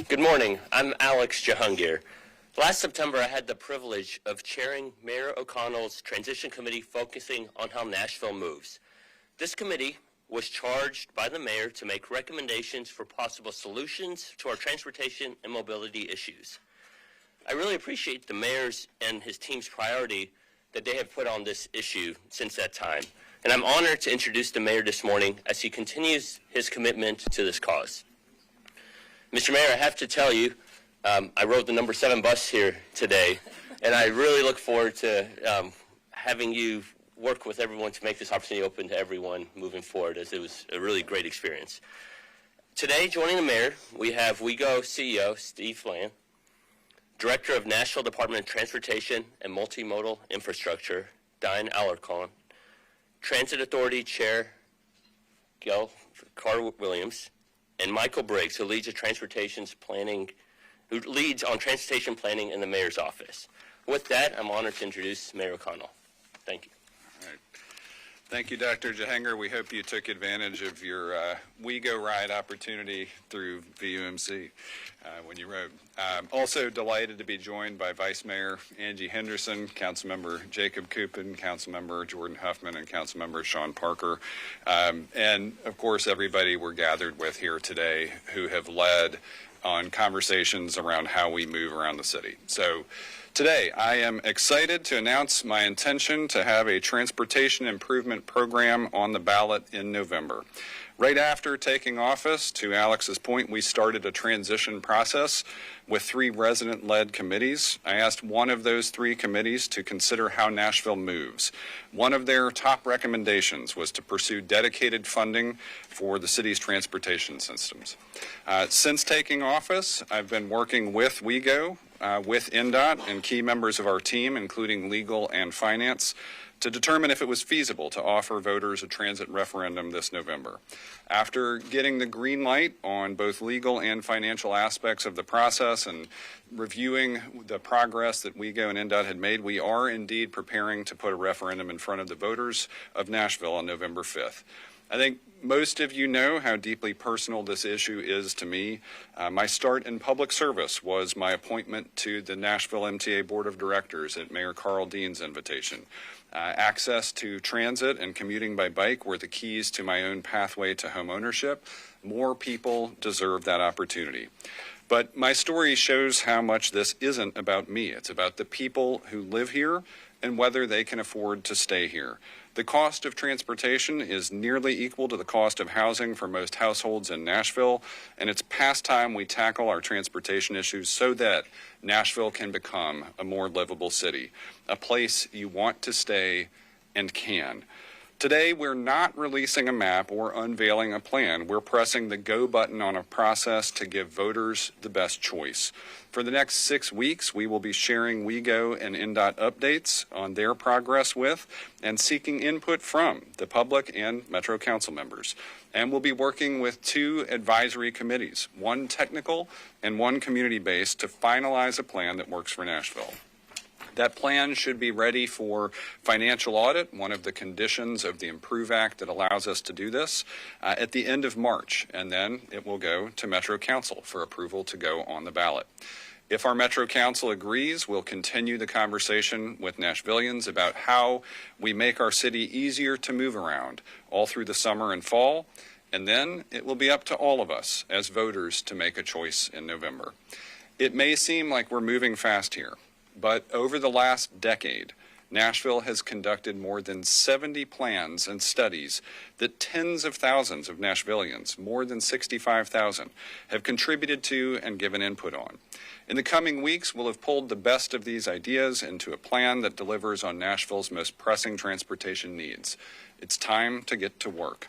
Good morning. I'm Alex Jahangir. Last September, I had the privilege of chairing Mayor O'Connell's transition committee focusing on how Nashville moves. This committee was charged by the mayor to make recommendations for possible solutions to our transportation and mobility issues. I really appreciate the mayor's and his team's priority that they have put on this issue since that time. And I'm honored to introduce the mayor this morning as he continues his commitment to this cause. Mr. Mayor, I have to tell you, I rode the number 7 bus here today, and I really look forward to having you work with everyone to make this opportunity open to everyone moving forward, as it was a really great experience. Today, joining the mayor, we have WeGo CEO Steve Flan, Director of Nashville Department of Transportation and Multimodal Infrastructure, Diane Alarcon, Transit Authority Chair Gail Carr-Williams, and Michael Briggs, who leads on transportation planning in the mayor's office. With that, I'm honored to introduce Mayor O'Connell. Thank you. All right. Thank you, Dr. Jahangir. We hope you took advantage of your WeGo ride opportunity through VUMC when you rode. Also delighted to be joined by Vice Mayor Angie Henderson, Councilmember Jacob Coopin, Councilmember Jordan Huffman, and Councilmember Sean Parker. And, of course, everybody we're gathered with here today who have led on conversations around how we move around the city. So today, I am excited to announce my intention to have a transportation improvement program on the ballot in November. Right after taking office, to Alex's point, we started a transition process with 3 resident-led committees. I asked one of those 3 committees to consider how Nashville moves. One of their top recommendations was to pursue dedicated funding for the city's transportation systems. Since taking office, I've been working with WeGo, with NDOT, and key members of our team, including legal and finance, to determine if it was feasible to offer voters a transit referendum this November. After getting the green light on both legal and financial aspects of the process and reviewing the progress that WeGo and NDOT had made, we are indeed preparing to put a referendum in front of the voters of Nashville on November 5th. I think most of you know how deeply personal this issue is to me. My start in public service was my appointment to the Nashville MTA Board of Directors at Mayor Carl Dean's invitation. Access to transit and commuting by bike were the keys to my own pathway to home ownership. More people deserve that opportunity. But my story shows how much this isn't about me. It's about the people who live here and whether they can afford to stay here. The cost of transportation is nearly equal to the cost of housing for most households in Nashville, and it's past time we tackle our transportation issues so that Nashville can become a more livable city, a place you want to stay and can. Today, we're not releasing a map or unveiling a plan. We're pressing the go button on a process to give voters the best choice. For the next 6 weeks, we will be sharing WeGo and NDOT updates on their progress with and seeking input from the public and Metro Council members. And we'll be working with 2 advisory committees, one technical and one community-based, to finalize a plan that works for Nashville. That plan should be ready for financial audit, one of the conditions of the Improve Act that allows us to do this, at the end of March, and then it will go to Metro Council for approval to go on the ballot. If our Metro Council agrees, we'll continue the conversation with Nashvillians about how we make our city easier to move around all through the summer and fall, and then it will be up to all of us as voters to make a choice in November. It may seem like we're moving fast here, but over the last decade, Nashville has conducted more than 70 plans and studies that tens of thousands of Nashvillians, more than 65,000, have contributed to and given input on. In the coming weeks, we'll have pulled the best of these ideas into a plan that delivers on Nashville's most pressing transportation needs. It's time to get to work.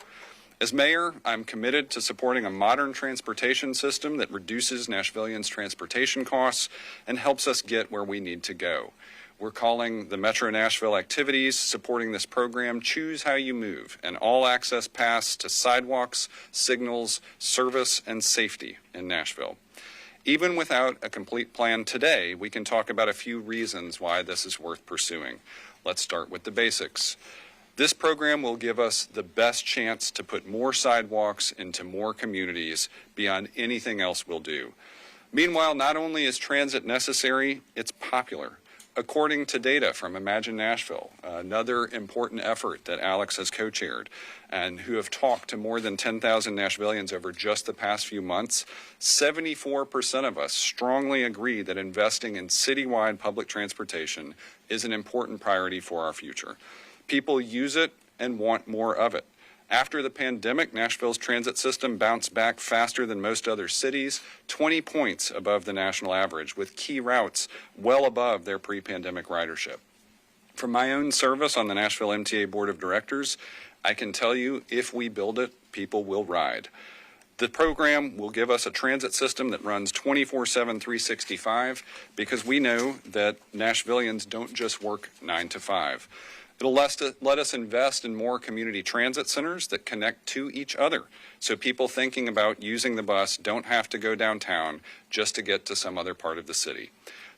As mayor, I'm committed to supporting a modern transportation system that reduces Nashvillians' transportation costs and helps us get where we need to go. We're calling the Metro Nashville activities supporting this program Choose How You Move, an all-access pass to sidewalks, signals, service, and safety in Nashville. Even without a complete plan today, we can talk about a few reasons why this is worth pursuing. Let's start with the basics. This program will give us the best chance to put more sidewalks into more communities beyond anything else we'll do. Meanwhile, not only is transit necessary, it's popular. According to data from Imagine Nashville, another important effort that Alex has co-chaired and who have talked to more than 10,000 Nashvillians over just the past few months, 74% of us strongly agree that investing in citywide public transportation is an important priority for our future. People use it and want more of it. After the pandemic, Nashville's transit system bounced back faster than most other cities, 20 points above the national average, with key routes well above their pre-pandemic ridership. From my own service on the Nashville MTA Board of Directors, I can tell you if we build it, people will ride. The program will give us a transit system that runs 24/7, 365, because we know that Nashvillians don't just work 9 to 5. It'll let us invest in more community transit centers that connect to each other, so people thinking about using the bus don't have to go downtown just to get to some other part of the city.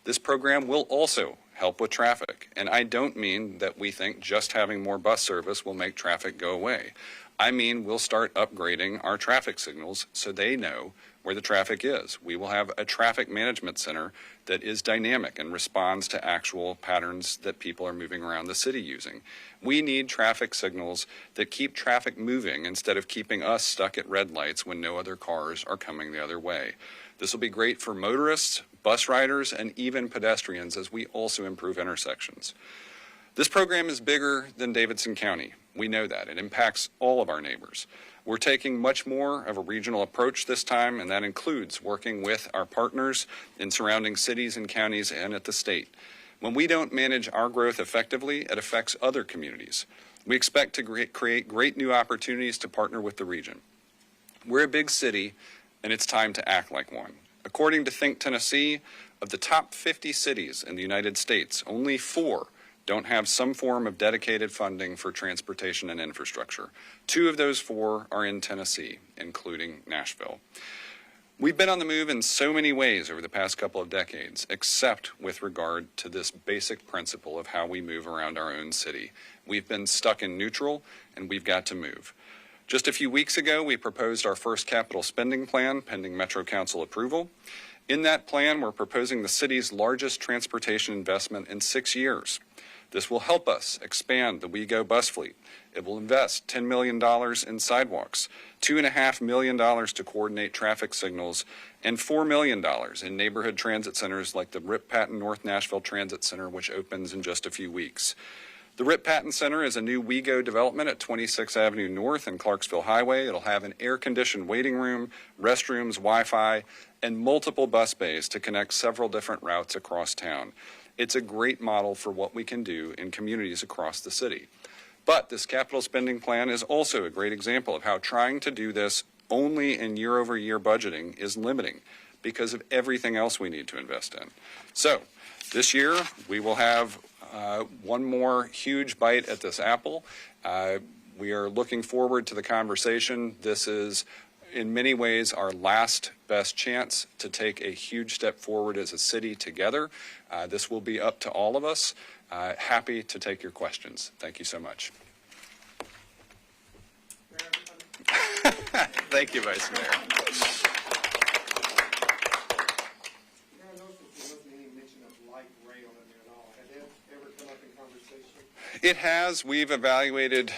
This program will also help with traffic, and I don't mean that we think just having more bus service will make traffic go away. I mean we'll start upgrading our traffic signals so they know where the traffic is. We will have a traffic management center that is dynamic and responds to actual patterns that people are moving around the city using. We need traffic signals that keep traffic moving instead of keeping us stuck at red lights when no other cars are coming the other way. This will be great for motorists, bus riders, and even pedestrians as we also improve intersections. This program is bigger than Davidson County. We know that. It impacts all of our neighbors. We're taking much more of a regional approach this time, and that includes working with our partners in surrounding cities and counties and at the state. When we don't manage our growth effectively, it affects other communities. We expect to create great new opportunities to partner with the region. We're a big city, and it's time to act like one. According to Think Tennessee, of the top 50 cities in the United States, only 4 don't have some form of dedicated funding for transportation and infrastructure. 2 of those 4 are in Tennessee, including Nashville. We've been on the move in so many ways over the past couple of decades, except with regard to this basic principle of how we move around our own city. We've been stuck in neutral, and we've got to move. Just a few weeks ago, we proposed our first capital spending plan, pending Metro Council approval. In that plan, we're proposing the city's largest transportation investment in 6 years. This will help us expand the WeGo bus fleet. It will invest $10 million in sidewalks, $2.5 million to coordinate traffic signals, and $4 million in neighborhood transit centers like the Rip Patton North Nashville Transit Center, which opens in just a few weeks. The Rip Patton Center is a new WeGo development at 26th Avenue North and Clarksville Highway. It'll have an air-conditioned waiting room, restrooms, Wi-Fi, and multiple bus bays to connect several different routes across town. It's a great model for what we can do in communities across the city. But this capital spending plan is also a great example of how trying to do this only in year-over-year budgeting is limiting because of everything else we need to invest in. So this year, we will have one more huge bite at this apple. We are looking forward to the conversation. This is in many ways our last best chance to take a huge step forward as a city together. This will be up to all of us. Happy to take your questions. Thank you so much. Thank you, Vice Mayor. I noticed there wasn't any mention of light rail in there at all. Had that ever come up in conversation? It has. We've evaluated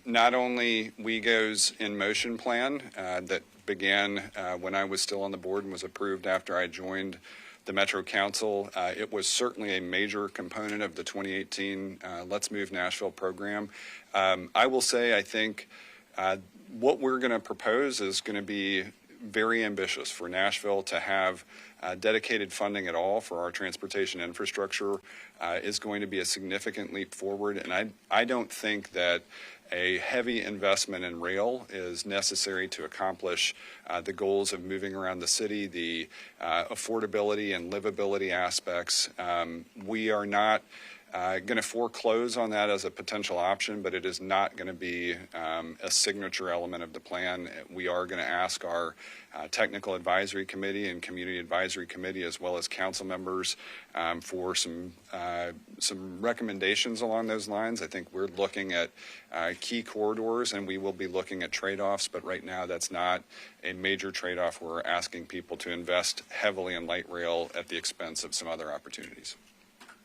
not only WeGo's In Motion plan that began when I was still on the board and was approved after I joined the Metro Council. It was certainly a major component of the 2018 Let's Move Nashville program. I will say I think what we're going to propose is going to be very ambitious for Nashville to have dedicated funding at all for our transportation infrastructure is going to be a significant leap forward. And I don't think that a heavy investment in rail is necessary to accomplish the goals of moving around the city, the affordability and livability aspects. We are not going to foreclose on that as a potential option, but it is not going to be a signature element of the plan. We are going to ask our technical advisory committee and community advisory committee, as well as council members, for some recommendations along those lines. I think we're looking at key corridors, and we will be looking at trade-offs, but right now that's not a major trade-off. We're asking people to invest heavily in light rail at the expense of some other opportunities.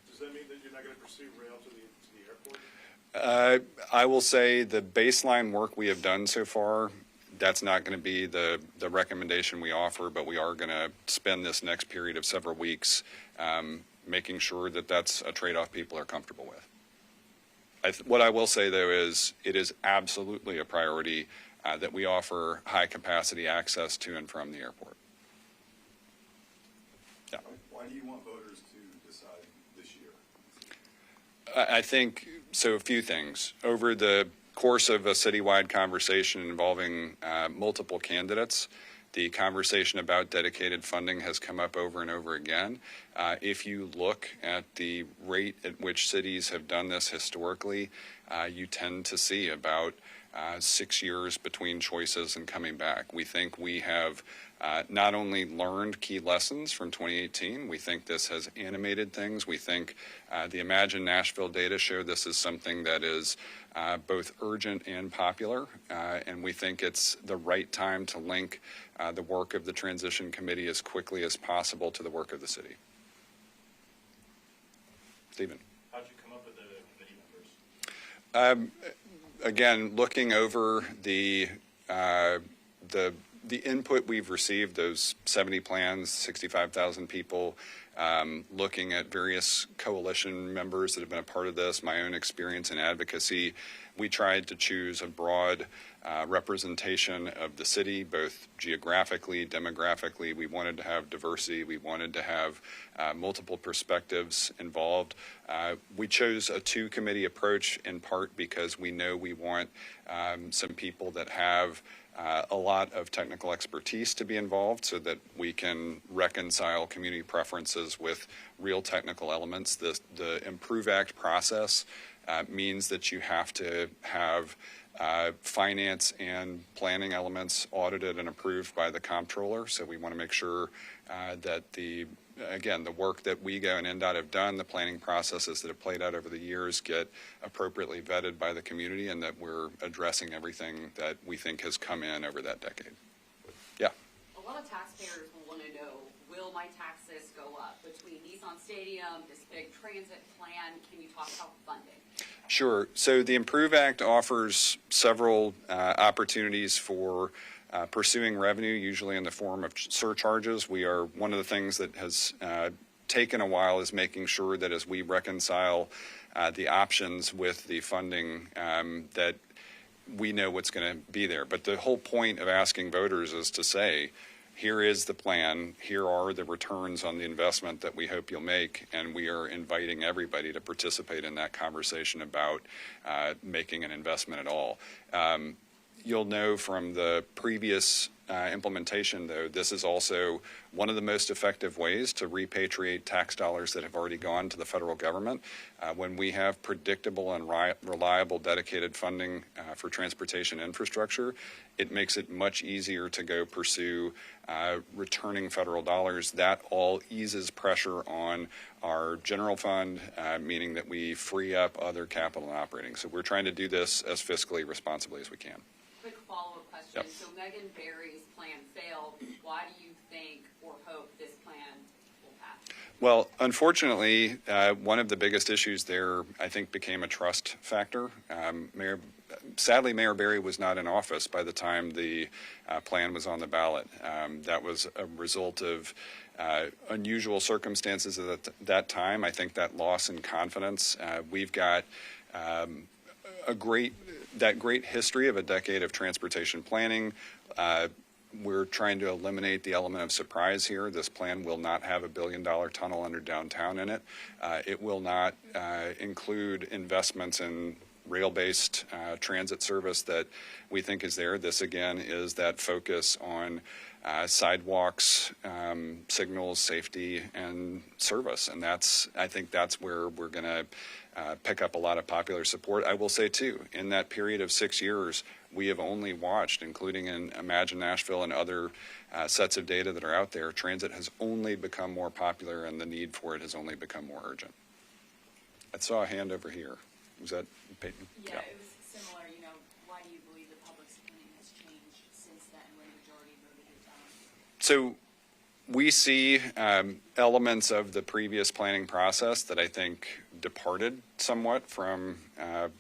Does that mean that you're not going to pursue rail to the airport? I will say the baseline work we have done so far, that's not going to be the recommendation we offer, but we are going to spend this next period of several weeks making sure that that's a trade-off people are comfortable with. What I will say, though, is it is absolutely a priority that we offer high-capacity access to and from the airport. Yeah. Why do you want voters to decide this year? I think, so a few things. Over the course of a citywide conversation involving multiple candidates, the conversation about dedicated funding has come up over and over again. If you look at the rate at which cities have done this historically, you tend to see about 6 years between choices and coming back. We think we have not only learned key lessons from 2018, we think this has animated things. We think the Imagine Nashville data show this is something that is both urgent and popular, and we think it's the right time to link the work of the transition committee as quickly as possible to the work of the city. Stephen. How'd you come up with the committee members? Again, looking over the input we've received, those 70 plans, 65,000 people, looking at various coalition members that have been a part of this, my own experience in advocacy, we tried to choose a broad representation of the city, both geographically, demographically. We wanted to have diversity. We wanted to have multiple perspectives involved. We chose a two-committee approach in part because we know we want some people that have a lot of technical expertise to be involved so that we can reconcile community preferences with real technical elements. The Improve Act process means that you have to have finance and planning elements audited and approved by the comptroller. So we want to make sure that the work that WEGO and NDOT have done, the planning processes that have played out over the years get appropriately vetted by the community, and that we're addressing everything that we think has come in over that decade. Yeah. A lot of taxpayers will want to know, will my taxes go up between Nissan Stadium, this big transit plan? Can you talk about funding? Sure. So the Improve Act offers several opportunities for pursuing revenue, usually in the form of surcharges. One of the things that has taken a while is making sure that as we reconcile the options with the funding, that we know what's going to be there. But the whole point of asking voters is to say, here is the plan, here are the returns on the investment that we hope you'll make, and we are inviting everybody to participate in that conversation about making an investment at all. You'll know from the previous implementation, though, this is also one of the most effective ways to repatriate tax dollars that have already gone to the federal government. When we have predictable and reliable dedicated funding for transportation infrastructure, it makes it much easier to go pursue returning federal dollars. That all eases pressure on our general fund, meaning that we free up other capital and operating. So we're trying to do this as fiscally responsibly as we can. Quick follow-up question. Yep. So Megan Barry's plan failed. Why do you think or hope this plan will pass? Well, unfortunately, one of the biggest issues there, I think, became a trust factor. Sadly, Mayor Barry was not in office by the time the plan was on the ballot. That was a result of unusual circumstances at that time. I think that loss in confidence. We've got that great history of a decade of transportation planning. We're trying to eliminate the element of surprise here. This plan will not have $1 billion tunnel under downtown in it. It will not include investments in rail-based transit service that we think is there. This, again, is that focus on sidewalks, signals, safety, and service. And I think that's where we're going to pick up a lot of popular support. I will say, too, in that period of 6 years, we have only watched, including in Imagine Nashville and other sets of data that are out there, transit has only become more popular and the need for it has only become more urgent. I saw a hand over here. Was that Peyton? Yeah, it was similar, why do you believe the public's opinion has changed since then when the majority voted it down? So we see elements of the previous planning process that I think departed somewhat from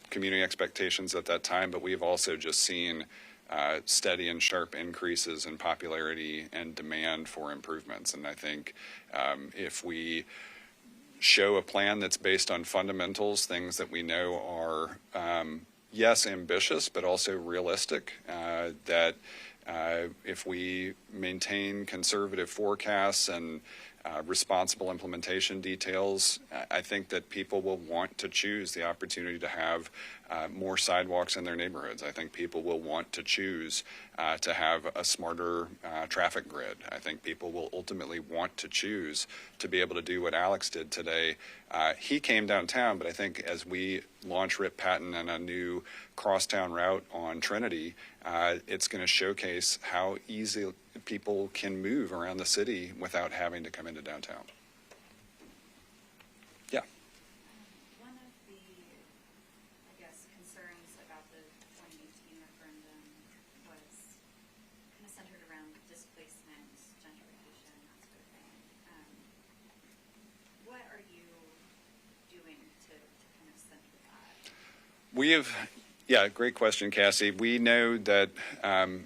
community expectations at that time, but we've also just seen steady and sharp increases in popularity and demand for improvements. And I think if we show a plan that's based on fundamentals, things that we know are, yes, ambitious, but also realistic, that if we maintain conservative forecasts and responsible implementation details, I think that people will want to choose the opportunity to have more sidewalks in their neighborhoods. I think people will want to choose to have a smarter traffic grid. I think people will ultimately want to choose to be able to do what Alex did today. He came downtown, but I think as we launch Rip Patton and a new crosstown route on Trinity, it's going to showcase how easy people can move around the city without having to come into downtown. Yeah. One of the, I guess, concerns about the 2018 referendum was kind of centered around displacement, gentrification, that sort of thing. What are you doing to kind of center that? Yeah, great question, Cassie. We know that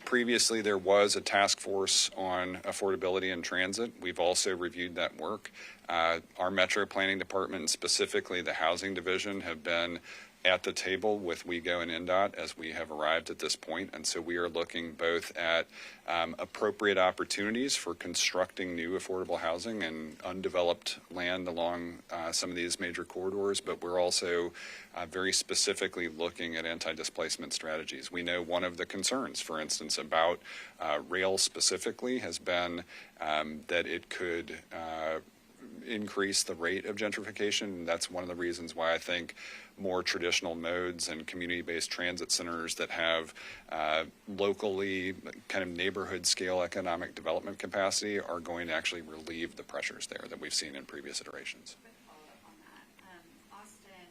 previously there was a task force on affordability and transit. We've also reviewed that work. Our Metro Planning Department, and specifically the Housing Division, have been at the table with WeGo and NDOT as we have arrived at this point. And so we are looking both at appropriate opportunities for constructing new affordable housing and undeveloped land along some of these major corridors, but we're also very specifically looking at anti-displacement strategies. We know one of the concerns, for instance, about rail specifically has been that it could increase the rate of gentrification. And that's one of the reasons why I think more traditional modes and community-based transit centers that have locally kind of neighborhood scale economic development capacity are going to actually relieve the pressures there that we've seen in previous iterations. Quick follow-up on that. Austin,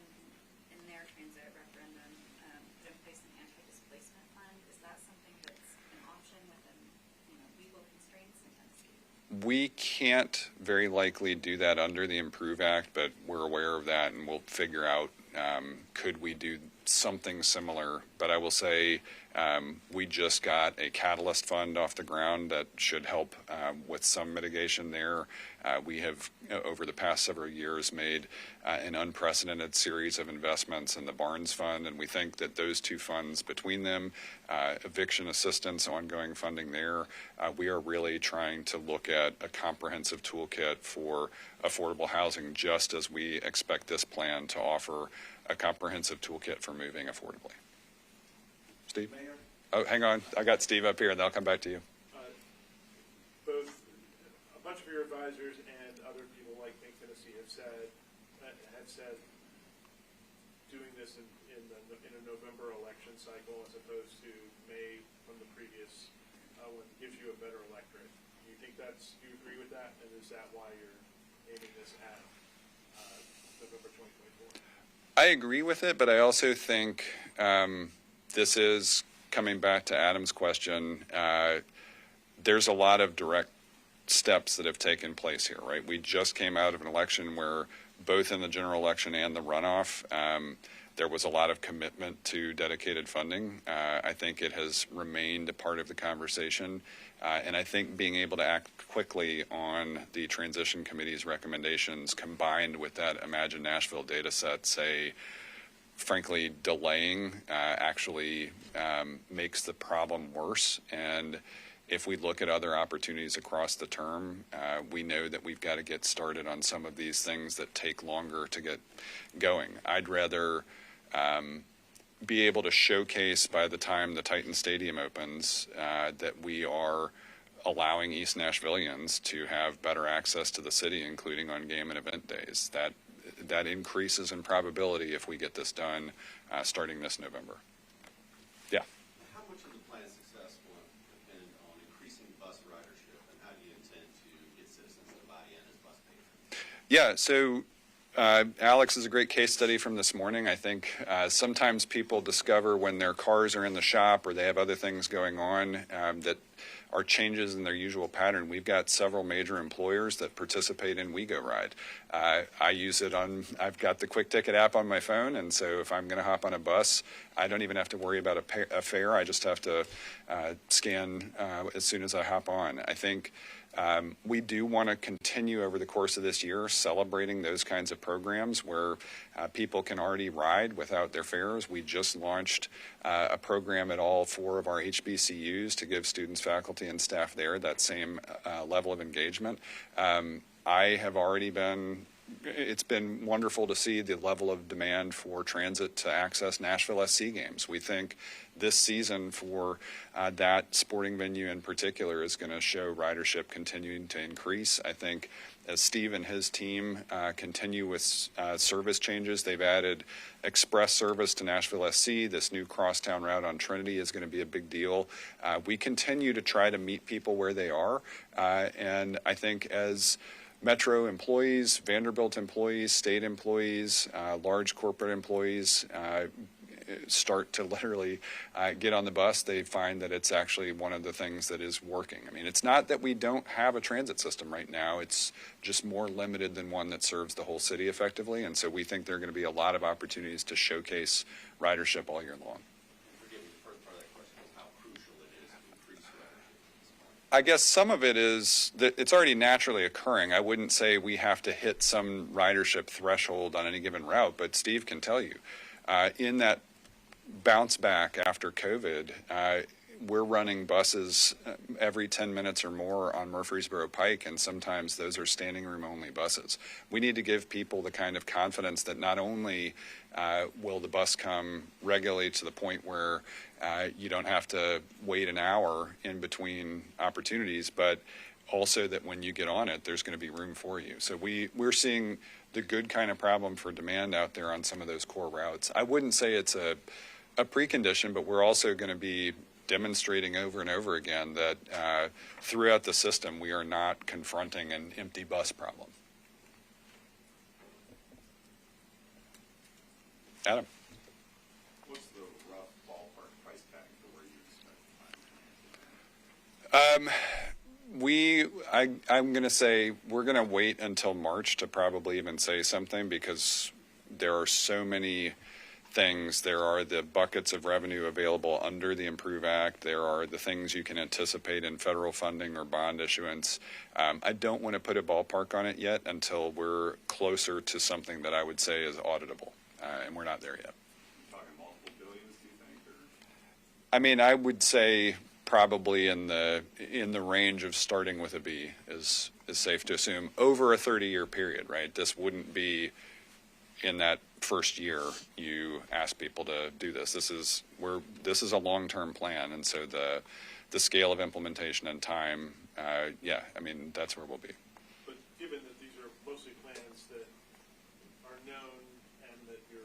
in their transit referendum, put in place an anti-displacement fund. Is that something that's an option within, legal constraints in Tennessee? We can't very likely do that under the Improve Act, but we're aware of that and we'll figure out could we do something similar. But I will say we just got a catalyst fund off the ground that should help with some mitigation there. We have, over the past several years, made an unprecedented series of investments in the Barnes Fund, and we think that those two funds, between them, eviction assistance, ongoing funding there, we are really trying to look at a comprehensive toolkit for affordable housing, just as we expect this plan to offer a comprehensive toolkit for moving affordably. Steve? Mayor? Oh, hang on. I got Steve up here, and then I'll come back to you. Both a bunch of your advisors and other people like Think Tennessee have said doing this in a November election cycle as opposed to May from the previous one gives you a better electorate. Do you think do you agree with that? And is that why you're aiming this at November 2024? I agree with it, but I also think this is coming back to Adam's question. There's a lot of direct steps that have taken place here, right? We just came out of an election where both in the general election and the runoff, there was a lot of commitment to dedicated funding. I think it has remained a part of the conversation. And I think being able to act quickly on the transition committee's recommendations combined with that Imagine Nashville data set, frankly, delaying actually makes the problem worse. And if we look at other opportunities across the term, we know that we've got to get started on some of these things that take longer to get going. I'd rather be able to showcase by the time the Titan Stadium opens that we are allowing East Nashvillians to have better access to the city, including on game and event days. That increases in probability if we get this done starting this November. Yeah. How much of the plan's success will depend on increasing bus ridership, and how do you intend to get citizens to buy in as bus patrons? Yeah, so Alex is a great case study from this morning. I think sometimes people discover when their cars are in the shop or they have other things going on that are changes in their usual pattern. We've got several major employers that participate in We Go Ride. I use it I've got the Quick Ticket app on my phone, and so if I'm going to hop on a bus, I don't even have to worry about a fare. I just have to scan as soon as I hop on. I think we do want to continue over the course of this year celebrating those kinds of programs where people can already ride without their fares. We just launched a program at all 4 of our HBCUs to give students, faculty, and staff there that same level of engagement. It's been wonderful to see the level of demand for transit to access Nashville SC games. We think this season for that sporting venue in particular is going to show ridership continuing to increase. I think as Steve and his team continue with service changes, they've added express service to Nashville SC. This new crosstown route on Trinity is going to be a big deal. We continue to try to meet people where they are, and I think as Metro employees, Vanderbilt employees, state employees, large corporate employees start to literally get on the bus, they find that it's actually one of the things that is working. I mean, it's not that we don't have a transit system right now. It's just more limited than one that serves the whole city effectively. And so we think there are going to be a lot of opportunities to showcase ridership all year long. Forgive me, the first part of that question is how crucial it is to increase ridership at this point. I guess some of it is that it's already naturally occurring. I wouldn't say we have to hit some ridership threshold on any given route, but Steve can tell you, in that bounce back after COVID, we're running buses every 10 minutes or more on Murfreesboro Pike, and sometimes those are standing room only buses. We need to give people the kind of confidence that not only will the bus come regularly to the point where you don't have to wait an hour in between opportunities, but also that when you get on it, there's going to be room for you. So we're seeing the good kind of problem for demand out there on some of those core routes. I wouldn't say it's a precondition, but we're also going to be demonstrating over and over again that throughout the system we are not confronting an empty bus problem. Adam. What's the rough ballpark price tag for where you expect? I'm going to say we're going to wait until March to probably even say something, because there are so many things. There are the buckets of revenue available under the Improve Act. There are the things you can anticipate in federal funding or bond issuance. I don't want to put a ballpark on it yet until we're closer to something that I would say is auditable, and we're not there yet. Talking multiple billions, do you think? Or? I mean, I would say probably in the range of starting with a B is safe to assume over a 30-year period, right? This wouldn't be in that first year you ask people to do this. This is a long-term plan, and so the scale of implementation and time, yeah, I mean, that's where we'll be. But given that these are mostly plans that are known and that you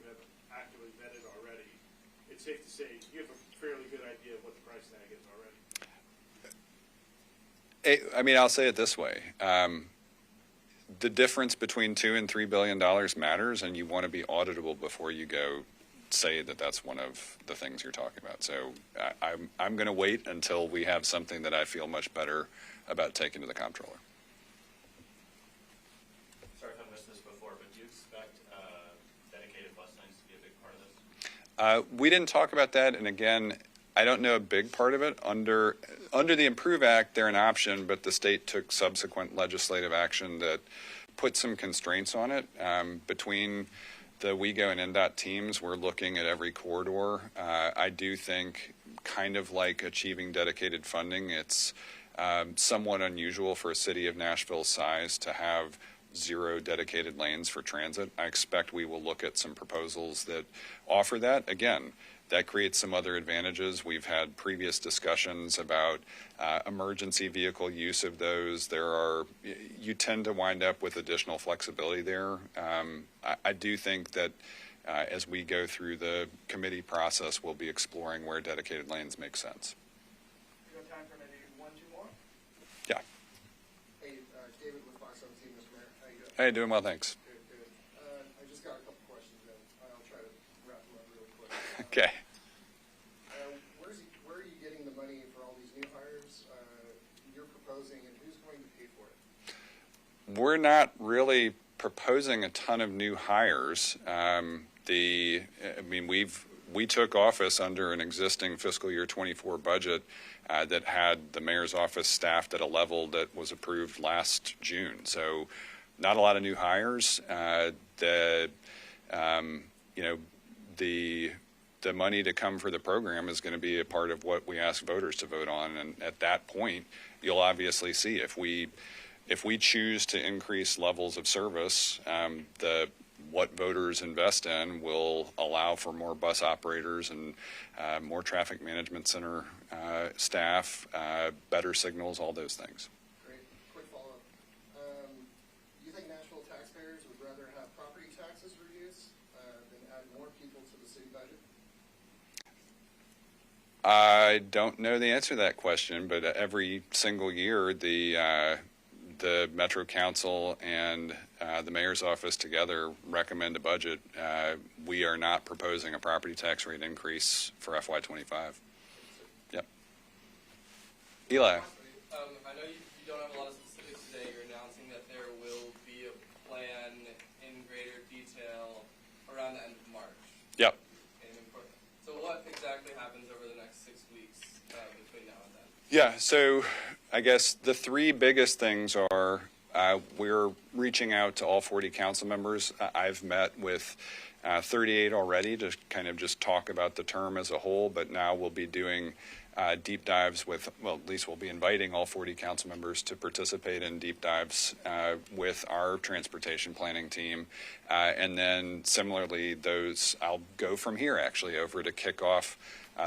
have actively vetted already, it's safe to say you have a fairly good idea of what the price tag is already. I mean, I'll say it this way. The difference between $2 and $3 billion matters, and you want to be auditable before you go say that that's one of the things you're talking about. So I'm going to wait until we have something that I feel much better about taking to the comptroller. Sorry if I missed this before, but do you expect dedicated bus lanes to be a big part of this? We didn't talk about that, and again, I don't know a big part of it. Under the Improve Act, they're an option, but the state took subsequent legislative action that put some constraints on it. Between the WeGo and NDOT teams, we're looking at every corridor. I do think, kind of like achieving dedicated funding, it's somewhat unusual for a city of Nashville's size to have 0 dedicated lanes for transit. I expect we will look at some proposals that offer that. Again, that creates some other advantages. We've had previous discussions about emergency vehicle use of those. You tend to wind up with additional flexibility there. I do think that as we go through the committee process, we'll be exploring where dedicated lanes make sense. We have time for maybe 1, 2 more? Yeah. Hey, David with Fox 17, Mr. Mayor. How you doing? Hey, doing well, thanks. Good, good. I just got a couple questions, and I'll try to wrap them up real quick. Okay. Where are you getting the money for all these new hires you're proposing, and who's going to pay for it? We're not really proposing a ton of new hires. We took office under an existing fiscal year 24 budget that had the mayor's office staffed at a level that was approved last June. So not a lot of new hires. The money to come for the program is going to be a part of what we ask voters to vote on. And at that point, you'll obviously see if we choose to increase levels of service, what voters invest in will allow for more bus operators and more traffic management center staff, better signals, all those things. Great. Quick follow-up. Do you think Nashville taxpayers would rather have property taxes reduced than add more people to the city budget? I don't know the answer to that question, but every single year the Metro Council and the mayor's office together recommend a budget. We are not proposing a property tax rate increase for FY25. Yep. Eli. I know you don't have a lot of specifics today. You're announcing that there will be a plan in greater detail around the end of March. Yep. So what exactly happens over the next 6 weeks between now and then? Yeah, so I guess the 3 biggest things are we're reaching out to all 40 council members. I've met with 38 already to kind of just talk about the term as a whole, but now we'll be doing deep dives with, well, at least we'll be inviting all 40 council members to participate in deep dives with our transportation planning team. And then similarly, I'll go from here actually over to kick off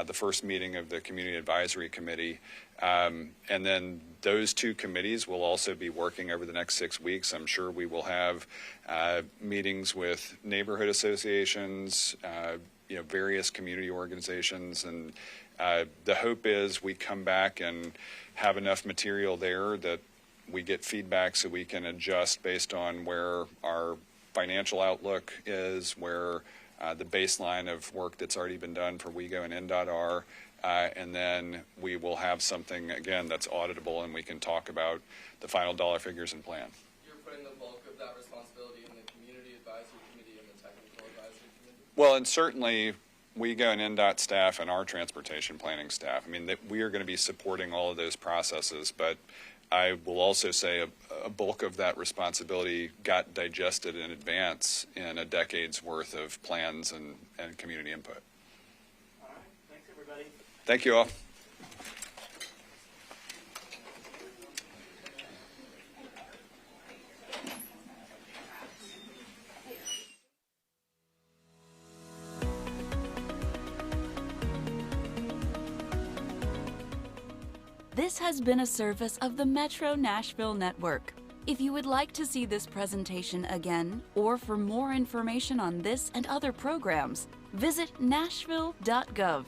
the first meeting of the Community Advisory Committee. And then those 2 committees will also be working over the next 6 weeks. I'm sure we will have meetings with neighborhood associations, various community organizations, and the hope is we come back and have enough material there that we get feedback so we can adjust based on where our financial outlook is, where the baseline of work that's already been done for WEGO and NDOT are, and then we will have something, again, that's auditable and we can talk about the final dollar figures and plan. You're putting the bulk of that responsibility in the Community Advisory Committee and the Technical Advisory Committee? Well, and certainly WEGO and NDOT staff and our transportation planning staff. I mean, we are going to be supporting all of those processes, but I will also say a bulk of that responsibility got digested in advance in a decade's worth of plans and community input. All right, thanks, everybody. Thank you all. This has been a service of the Metro Nashville Network. If you would like to see this presentation again, or for more information on this and other programs, visit nashville.gov.